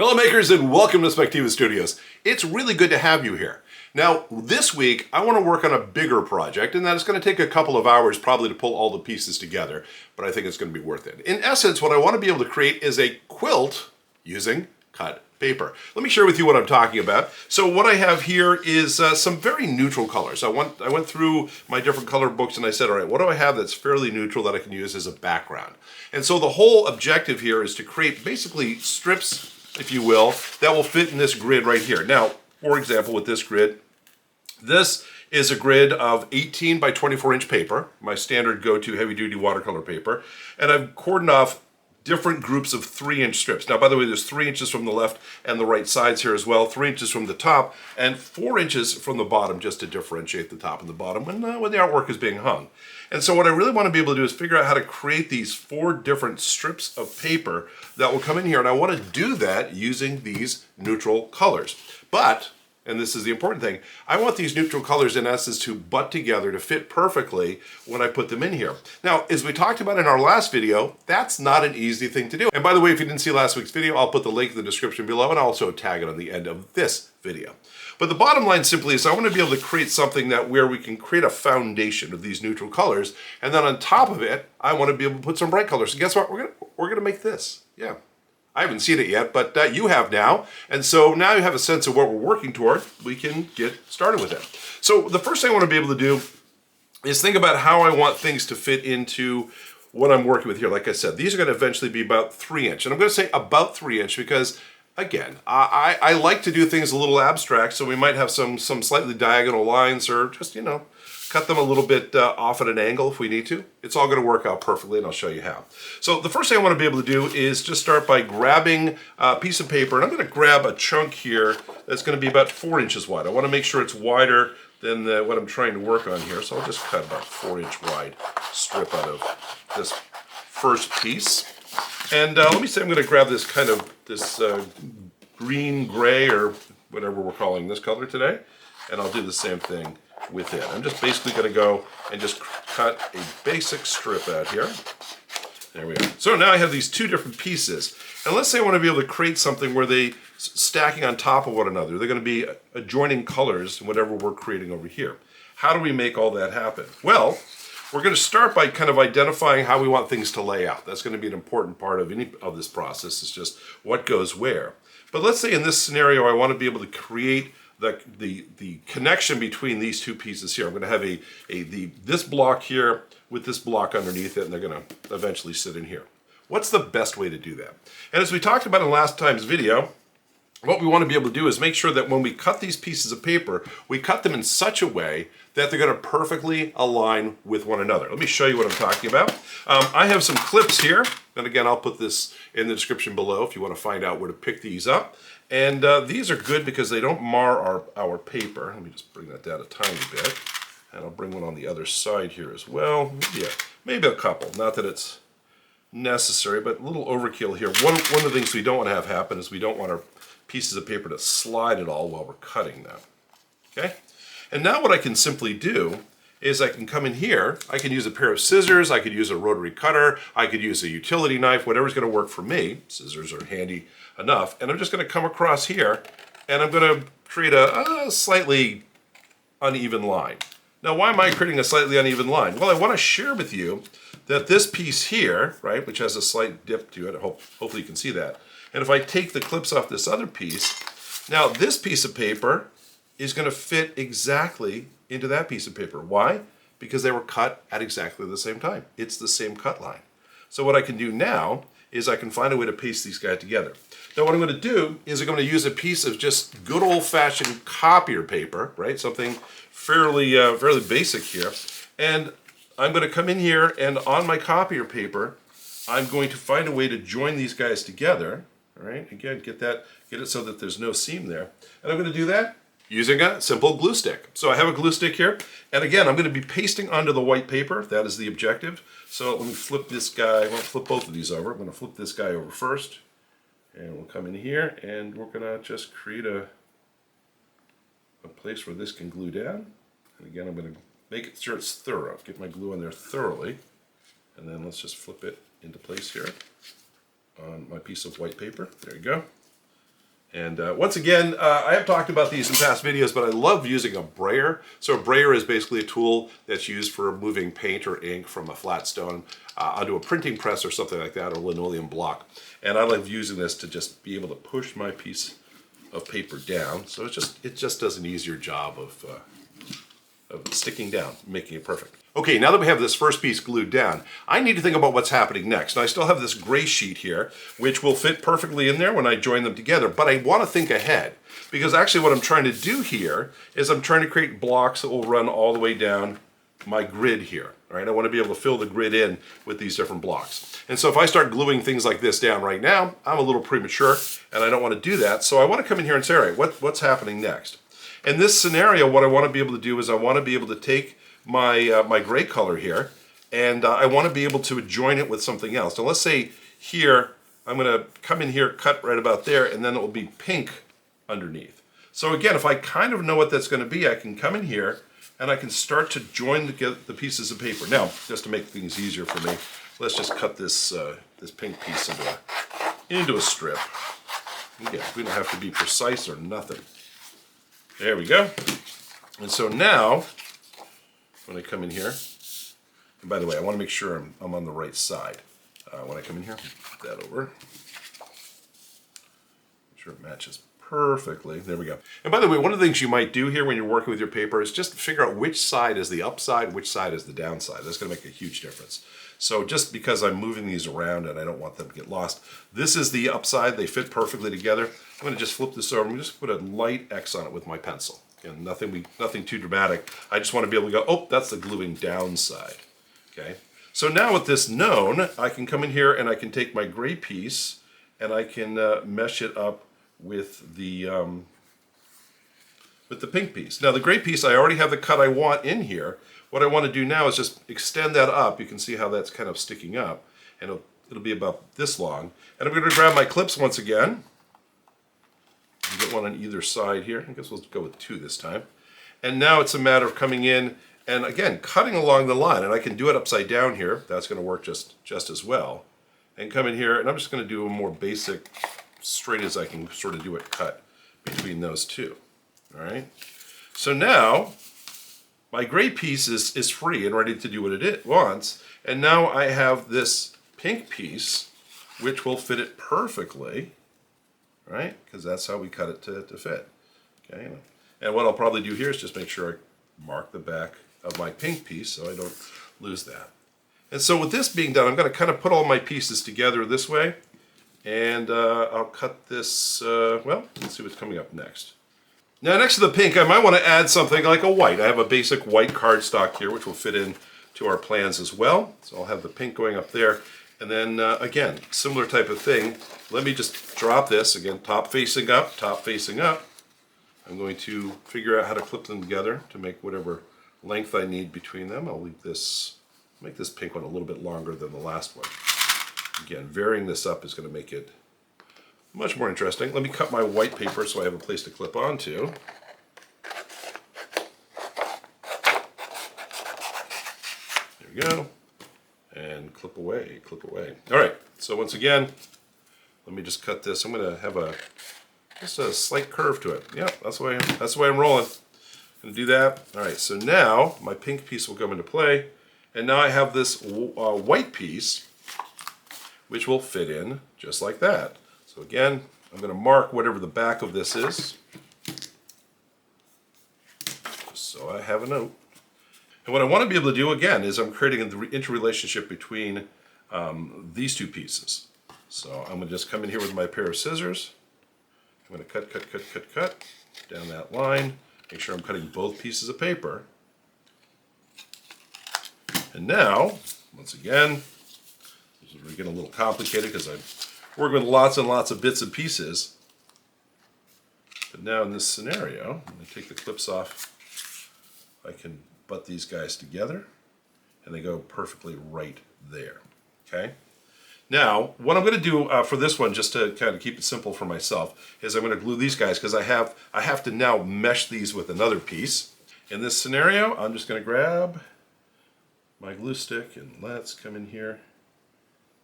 Hello makers and welcome to Spectiva Studios. It's really good to have you here. Now this week I want to work on a bigger project, and that is going to take a couple of hours probably to pull all the pieces together, but I think it's going to be worth it. In essence, what I want to be able to create is a quilt using cut paper. Let me share with you what I'm talking about. So what I have here is some very neutral colors. I went through my different color books and I said, all right, what do I have that's fairly neutral that I can use as a background? And so the whole objective here is to create basically strips, if you will, that will fit in this grid right here. Now, for example, with this grid, this is a grid of 18 by 24 inch paper, my standard go-to heavy-duty watercolor paper, and I've cordoned off different groups of 3-inch strips. Now, by the way, there's 3 inches from the left and the right sides here as well, 3 inches from the top, and 4 inches from the bottom, just to differentiate the top and the bottom when the artwork is being hung. And so what I really want to be able to do is figure out how to create these 4 different strips of paper that will come in here, and I want to do that using these neutral colors. But, and this is the important thing, I want these neutral colors in essence to butt together to fit perfectly when I put them in here. Now, as we talked about in our last video, that's not an easy thing to do. And by the way, if you didn't see last week's video, I'll put the link in the description below and I'll also tag it on the end of this video. But the bottom line simply is I want to be able to create something where we can create a foundation of these neutral colors, and then on top of it, I want to be able to put some bright colors. And guess what? We're gonna make this. Yeah. I haven't seen it yet, but you have now. And so now you have a sense of what we're working toward. We can get started with it. So the first thing I want to be able to do is think about how I want things to fit into what I'm working with here. Like I said, these are going to eventually be about 3 inch. And I'm going to say about 3 inch because, again, I like to do things a little abstract, so we might have some slightly diagonal lines or just, cut them a little bit off at an angle if we need to. It's all going to work out perfectly, and I'll show you how. So the first thing I want to be able to do is just start by grabbing a piece of paper, and I'm going to grab a chunk here that's going to be about 4 inches wide. I want to make sure it's wider than what I'm trying to work on here, so I'll just cut about 4-inch wide strip out of this first piece. And let me say I'm going to grab this this green, gray, or whatever we're calling this color today, and I'll do the same thing with it. I'm just basically going to go and just cut a basic strip out here. There we go. So now I have these 2 different pieces. And let's say I want to be able to create something where they stacking on top of one another. They're going to be adjoining colors in whatever we're creating over here. How do we make all that happen? Well, we're going to start by kind of identifying how we want things to lay out. That's going to be an important part of any of this process, is just what goes where. But let's say in this scenario I want to be able to create the connection between these 2 pieces here. I'm going to have this block here with this block underneath it, and they're going to eventually sit in here. What's the best way to do that? And as we talked about in last time's video, what we want to be able to do is make sure that when we cut these pieces of paper, we cut them in such a way that they're going to perfectly align with one another. Let me show you what I'm talking about. I have some clips here, and again, I'll put this in the description below if you want to find out where to pick these up. And these are good because they don't mar our paper. Let me just bring that down a tiny bit. And I'll bring one on the other side here as well. Maybe a couple. Not that it's necessary, but a little overkill here. One of the things we don't want to have happen is we don't want our pieces of paper to slide at all while we're cutting them. Okay? And now what I can simply do is I can come in here, I can use a pair of scissors, I could use a rotary cutter, I could use a utility knife, whatever's going to work for me. Scissors are handy enough. And I'm just going to come across here and I'm going to create a slightly uneven line. Now, why am I creating a slightly uneven line? Well, I want to share with you that this piece here, right, which has a slight dip to it, hopefully you can see that. And if I take the clips off this other piece, now this piece of paper is going to fit exactly into that piece of paper. Why? Because they were cut at exactly the same time. It's the same cut line. So what I can do now is I can find a way to paste these guys together. Now what I'm going to do is I'm going to use a piece of just good old-fashioned copier paper, right? Something fairly basic here. And I'm going to come in here and on my copier paper, I'm going to find a way to join these guys together. All right, again, get it so that there's no seam there. And I'm going to do that using a simple glue stick. So I have a glue stick here, and again, I'm going to be pasting onto the white paper. That is the objective. So let me flip this guy, well, flip both of these over. I'm going to flip this guy over first, and we'll come in here, and we're going to just create a place where this can glue down. And again, I'm going to make sure it's thorough. Get my glue in there thoroughly, and then let's just flip it into place here on my piece of white paper. There you go. And once again, I have talked about these in past videos, but I love using a brayer. So a brayer is basically a tool that's used for moving paint or ink from a flat stone onto a printing press or something like that, or linoleum block. And I love using this to just be able to push my piece of paper down. So it just does an easier job of sticking down, making it perfect. Okay, now that we have this first piece glued down, I need to think about what's happening next. Now I still have this gray sheet here, which will fit perfectly in there when I join them together, but I want to think ahead, because actually what I'm trying to do here is I'm trying to create blocks that will run all the way down my grid here. All right, I want to be able to fill the grid in with these different blocks. And so if I start gluing things like this down right now, I'm a little premature, and I don't want to do that. So I want to come in here and say, all right, what's happening next? In this scenario, what I want to be able to do is I want to be able to take my my gray color here, and I want to be able to join it with something else. Now let's say here, I'm going to come in here, cut right about there, and then it will be pink underneath. So again, if I kind of know what that's going to be, I can come in here and I can start to join the pieces of paper. Now, just to make things easier for me, let's just cut this this pink piece into a strip. Again, we don't have to be precise or nothing. There we go. And so now, when I come in here, and by the way, I want to make sure I'm on the right side. When I come in here, put that over. Make sure it matches perfectly. There we go. And by the way, one of the things you might do here when you're working with your paper is just figure out which side is the upside, which side is the downside. That's going to make a huge difference. So just because I'm moving these around and I don't want them to get lost, this is the upside. They fit perfectly together. I'm going to just flip this over. I'm going to just put a light X on it with my pencil. Again, nothing too dramatic. I just want to be able to go, oh, that's the gluing downside. Okay. So now with this known, I can come in here and I can take my gray piece and I can mesh it up with the pink piece. Now the gray piece, I already have the cut I want in here. What I want to do now is just extend that up. You can see how that's kind of sticking up, and it'll be about this long. And I'm going to grab my clips once again. Get one on either side here. I guess we'll go with 2 this time. And now it's a matter of coming in and again cutting along the line. And I can do it upside down here. That's going to work just as well. And come in here, and I'm just going to do a more basic, straight as I can sort of do it, cut between those two. All right. So now my gray piece is free and ready to do what it wants. And now I have this pink piece, which will fit it perfectly. Right? Because that's how we cut it to fit. Okay. And what I'll probably do here is just make sure I mark the back of my pink piece so I don't lose that. And so with this being done, I'm going to kind of put all my pieces together this way. And I'll cut this, well, let's see what's coming up next. Now next to the pink, I might want to add something like a white. I have a basic white cardstock here, which will fit in to our plans as well. So I'll have the pink going up there. And then, again, similar type of thing. Let me just drop this, again, top facing up, top facing up. I'm going to figure out how to clip them together to make whatever length I need between them. I'll leave this, make this pink one a little bit longer than the last one. Again, varying this up is going to make it much more interesting. Let me cut my white paper so I have a place to clip onto. There we go. And clip away, clip away. All right, so once again, let me just cut this. I'm going to have just a slight curve to it. Yeah, that's the way I'm rolling. I'm going to do that. All right, so now my pink piece will come into play, and now I have this white piece, which will fit in just like that. So again, I'm going to mark whatever the back of this is, just so I have a note. And what I want to be able to do again is I'm creating an interrelationship between these two pieces. So I'm going to just come in here with my pair of scissors. I'm going to cut down that line. Make sure I'm cutting both pieces of paper. And now, once again, this is getting a little complicated because I'm working with lots and lots of bits and pieces. But now in this scenario, I'm going to take the clips off. I can butt these guys together, and they go perfectly right there. Okay. Now, what I'm going to do for this one, just to kind of keep it simple for myself, is I'm going to glue these guys because I have to now mesh these with another piece. In this scenario, I'm just going to grab my glue stick and let's come in here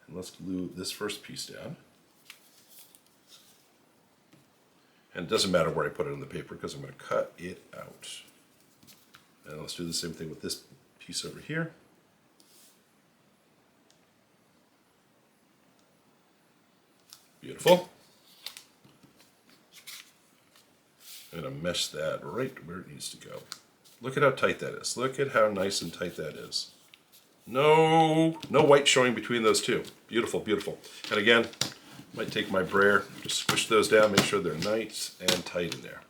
and let's glue this first piece down. And it doesn't matter where I put it in the paper because I'm going to cut it out. And let's do the same thing with this piece over here. Beautiful. I'm going to mesh that right where it needs to go. Look at how tight that is. Look at how nice and tight that is. No white showing between those two. Beautiful, beautiful. And again, I might take my brayer, just squish those down, make sure they're nice and tight in there.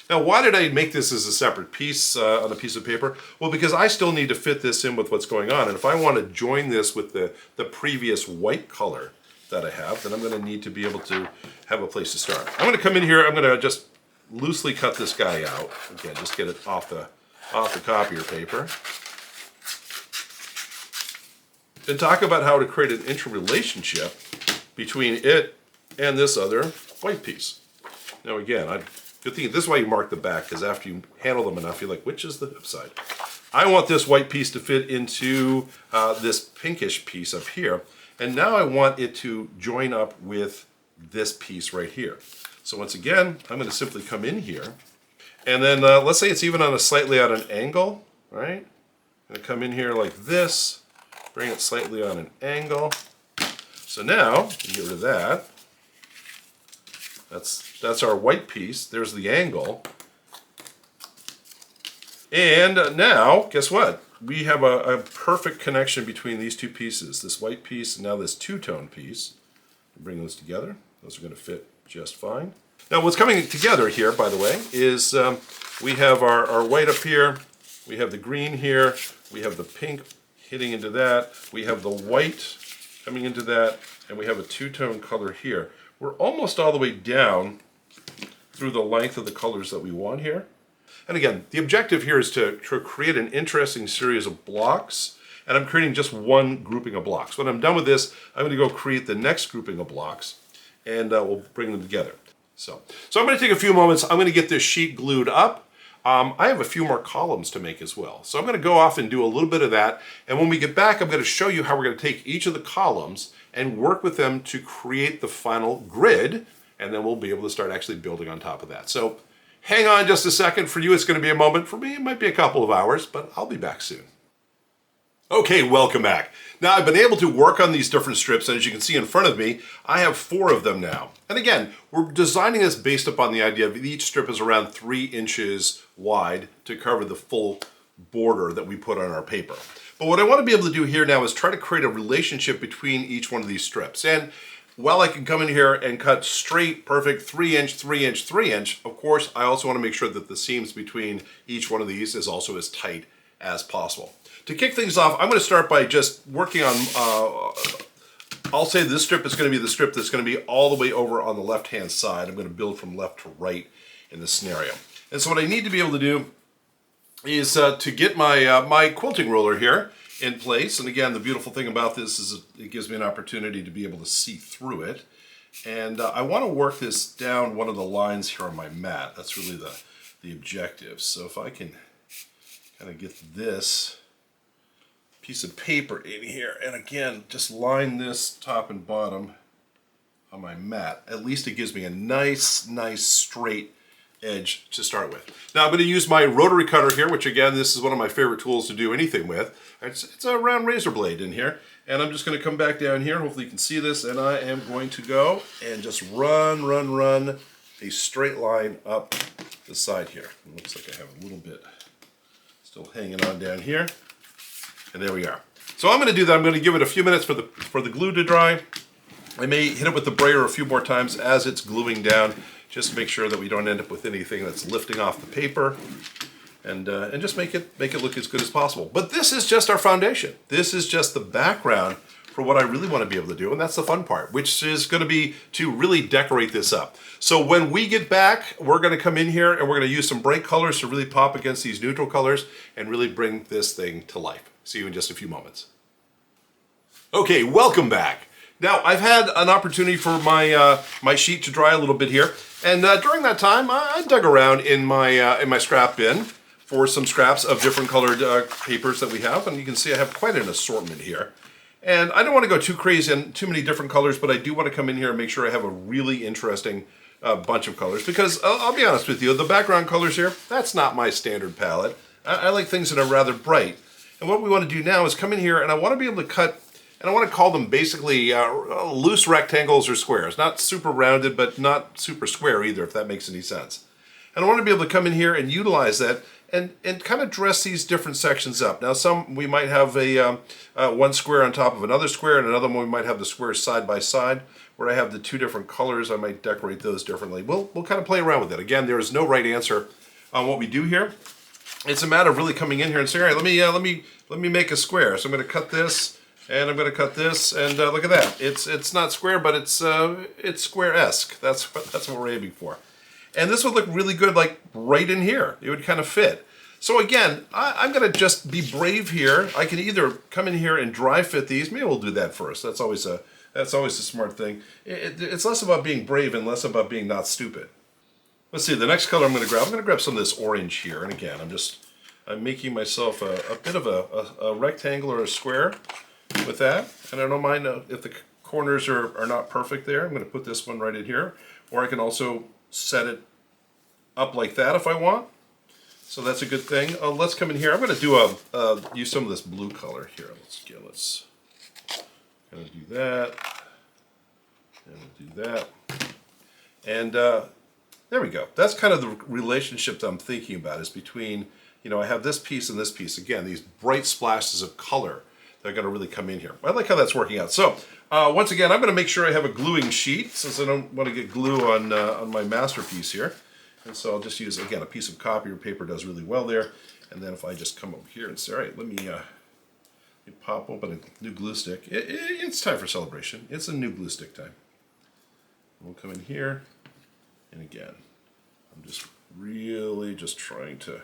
Now, why did I make this as a separate piece on a piece of paper? Well, because I still need to fit this in with what's going on. And if I want to join this with the previous white color that I have, then I'm going to need to be able to have a place to start. I'm going to come in here, I'm going to just loosely cut this guy out. Again, just get it off the copier paper. And talk about how to create an interrelationship between it and this other white piece. Now again, good thing, this is why you mark the back, because after you handle them enough, you're like, which is the upside? I want this white piece to fit into this pinkish piece up here, and now I want it to join up with this piece right here. So once again, I'm going to simply come in here, and then let's say it's even on a slightly at an angle, right? I'm going to come in here like this, bring it slightly on an angle. So now, get rid of that. That's our white piece. There's the angle. And now, guess what? We have a perfect connection between these two pieces, this white piece and now this two-tone piece. Bring those together. Those are going to fit just fine. Now what's coming together here, by the way, is we have our white up here, we have the green here, we have the pink hitting into that, we have the white coming into that, and we have a two-tone color here. We're almost all the way down through the length of the colors that we want here. And again, the objective here is to create an interesting series of blocks, and I'm creating just one grouping of blocks. When I'm done with this, I'm going to go create the next grouping of blocks, and we'll bring them together. So I'm going to take a few moments. I'm going to get this sheet glued up. I have a few more columns to make as well. So I'm going to go off and do a little bit of that. And when we get back, I'm going to show you how we're going to take each of the columns and work with them to create the final grid. And then we'll be able to start actually building on top of that. So hang on just a second. For you, it's going to be a moment. For me, it might be a couple of hours, but I'll be back soon. Okay, welcome back. Now I've been able to work on these different strips, and as you can see in front of me, I have 4 of them now. And again, we're designing this based upon the idea of each strip is around 3 inches wide to cover the full border that we put on our paper. But what I want to be able to do here now is try to create a relationship between each one of these strips. And while I can come in here and cut straight, perfect 3-inch, 3-inch, 3-inch, of course, I also want to make sure that the seams between each one of these is also as tight as possible. To kick things off, I'm going to start by just working on, I'll say this strip is going to be the strip that's going to be all the way over on the left-hand side. I'm going to build from left to right in this scenario. And so what I need to be able to do is to get my, my quilting roller here in place. And again, the beautiful thing about this is it gives me an opportunity to be able to see through it. And I want to work this down one of the lines here on my mat. That's really the objective. So if I can kind of get this piece of paper in here, and again, just line this top and bottom on my mat. At least it gives me a nice straight edge to start with. Now I'm going to use my rotary cutter here, which again, this is one of my favorite tools to do anything with. It's a round razor blade in here, and I'm just going to come back down here. Hopefully you can see this, and I am going to go and just run a straight line up the side here. It looks like I have a little bit still hanging on down here. And there we are. So I'm going to do that. I'm going to give it a few minutes for the glue to dry. I may hit it with the brayer a few more times as it's gluing down, just to make sure that we don't end up with anything that's lifting off the paper, and just make it look as good as possible. But this is just our foundation. This is just the background for what I really want to be able to do, and that's the fun part, which is going to be to really decorate this up. So when we get back, we're going to come in here and we're going to use some bright colors to really pop against these neutral colors and really bring this thing to life. See you in just a few moments. Okay, welcome back. Now, I've had an opportunity for my my sheet to dry a little bit here, and during that time, I dug around in my scrap bin for some scraps of different colored papers that we have, and you can see I have quite an assortment here. And I don't want to go too crazy in too many different colors, but I do want to come in here and make sure I have a really interesting a bunch of colors because I'll be honest with you, the background colors here, that's not my standard palette. I like things that are rather bright. And what we want to do now is come in here and I want to be able to cut, and I want to call them basically loose rectangles or squares. Not super rounded, but not super square either, if that makes any sense. And I want to be able to come in here and utilize that and kind of dress these different sections up. Now some, we might have a one square on top of another square, and another one we might have the squares side by side. Where I have the two different colors, I might decorate those differently. We'll kind of play around with it. Again, there is no right answer on what we do here. It's a matter of really coming in here and saying, all right, let me make a square. So I'm going to cut this, and I'm going to cut this, and look at that. It's not square, but it's square-esque. That's what we're aiming for. And this would look really good, like right in here. It would kind of fit. So again, I'm going to just be brave here. I can either come in here and dry fit these. Maybe we'll do that first. That's always a smart thing. It's less about being brave and less about being not stupid. Let's see, the next color I'm going to grab some of this orange here. And again, I'm making myself a bit of a rectangle or a square with that. And I don't mind if the corners are not perfect there. I'm going to put this one right in here. Or I can also set it up like that if I want. So that's a good thing. Let's come in here. I'm going to do use some of this blue color here. Let's kind of do that. And we'll do that. And there we go. That's kind of the relationship that I'm thinking about, is between, you know, I have this piece and this piece. Again, these bright splashes of color that are going to really come in here. I like how that's working out. So once again, I'm going to make sure I have a gluing sheet, since I don't want to get glue on my masterpiece here. And so I'll just use, again, a piece of copy or paper does really well there. And then if I just come over here and say, all right, let me pop open a new glue stick. It's time for celebration. It's a new glue stick time. We'll come in here. And again, I'm just really just trying to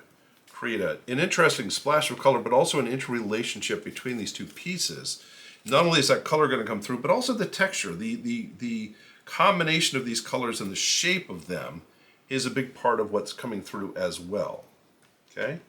create an interesting splash of color, but also an interrelationship between these two pieces. Not only is that color going to come through, but also the texture, the combination of these colors and the shape of them is a big part of what's coming through as well. Okay,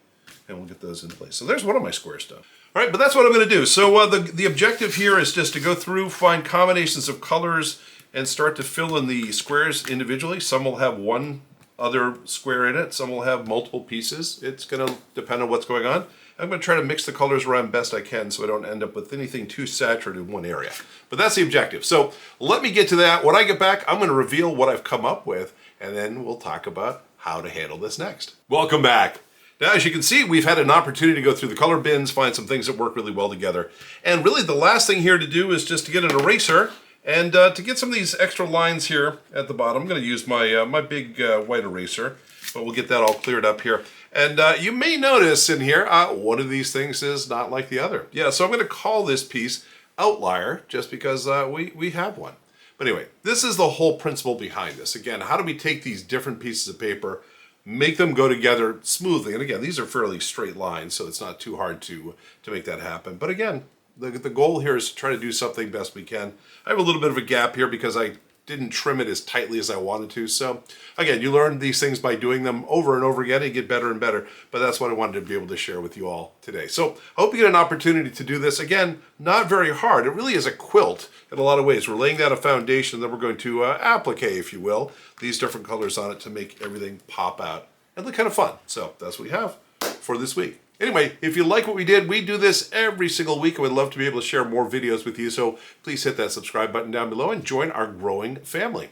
and we'll get those in place. So there's one of my squares done. All right, but that's what I'm going to do. So the objective here is just to go through, find combinations of colors, and start to fill in the squares individually. Some will have one other square in it. Some will have multiple pieces. It's going to depend on what's going on. I'm going to try to mix the colors around best I can so I don't end up with anything too saturated in one area. But that's the objective. So let me get to that. When I get back, I'm going to reveal what I've come up with, and then we'll talk about how to handle this next. Welcome back. Now, as you can see, we've had an opportunity to go through the color bins, find some things that work really well together. And really the last thing here to do is just to get an eraser and to get some of these extra lines here at the bottom. I'm going to use my, my big white eraser, but we'll get that all cleared up here. And you may notice in here, one of these things is not like the other. Yeah, so I'm going to call this piece Outlier just because we have one. But anyway, this is the whole principle behind this. Again, how do we take these different pieces of paper, make them go together smoothly? And again, these are fairly straight lines, so it's not too hard to make that happen. But again, the goal here is to try to do something best we can. I have a little bit of a gap here because I didn't trim it as tightly as I wanted to. So again, you learn these things by doing them over and over again and get better and better. But that's what I wanted to be able to share with you all today. So I hope you get an opportunity to do this. Again, not very hard. It really is a quilt in a lot of ways. We're laying down a foundation that we're going to applique, if you will, these different colors on it to make everything pop out and look kind of fun. So that's what we have for this week. Anyway, if you like what we did, we do this every single week. I would love to be able to share more videos with you, so please hit that subscribe button down below and join our growing family.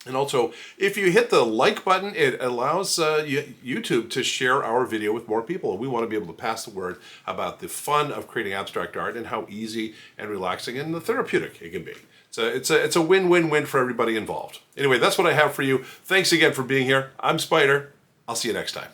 And also, if you hit the like button, it allows YouTube to share our video with more people. We want to be able to pass the word about the fun of creating abstract art and how easy and relaxing and therapeutic it can be. So it's a win-win-win for everybody involved. Anyway, that's what I have for you. Thanks again for being here. I'm Spider. I'll see you next time.